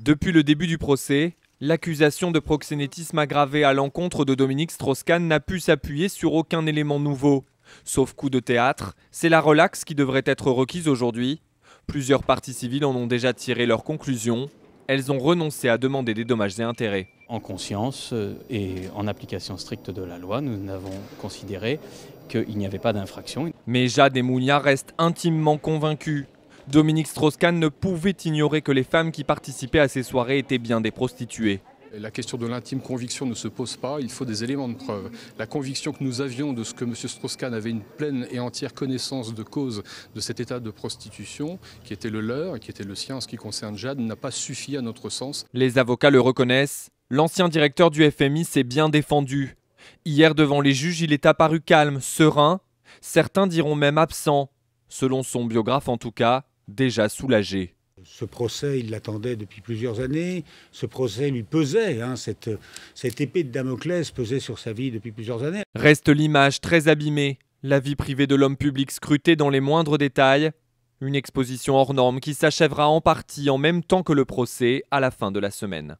Depuis le début du procès, l'accusation de proxénétisme aggravé à l'encontre de Dominique Strauss-Kahn n'a pu s'appuyer sur aucun élément nouveau. Sauf coup de théâtre, c'est la relaxe qui devrait être requise aujourd'hui. Plusieurs parties civiles en ont déjà tiré leurs conclusions. Elles ont renoncé à demander des dommages et intérêts. En conscience et en application stricte de la loi, nous avons considéré qu'il n'y avait pas d'infraction. Mais Jade et Mounia restent intimement convaincus. Dominique Strauss-Kahn ne pouvait ignorer que les femmes qui participaient à ces soirées étaient bien des prostituées. La question de l'intime conviction ne se pose pas, il faut des éléments de preuve. La conviction que nous avions de ce que M. Strauss-Kahn avait une pleine et entière connaissance de cause de cet état de prostitution, qui était le leur et qui était le sien en ce qui concerne Jade, n'a pas suffi à notre sens. Les avocats le reconnaissent, l'ancien directeur du FMI s'est bien défendu. Hier devant les juges, il est apparu calme, serein, certains diront même absent, selon son biographe en tout cas, déjà soulagé. Ce procès, il l'attendait depuis plusieurs années. Ce procès lui pesait, cette épée de Damoclès pesait sur sa vie depuis plusieurs années. Reste l'image très abîmée, la vie privée de l'homme public scrutée dans les moindres détails. Une exposition hors norme qui s'achèvera en partie en même temps que le procès à la fin de la semaine.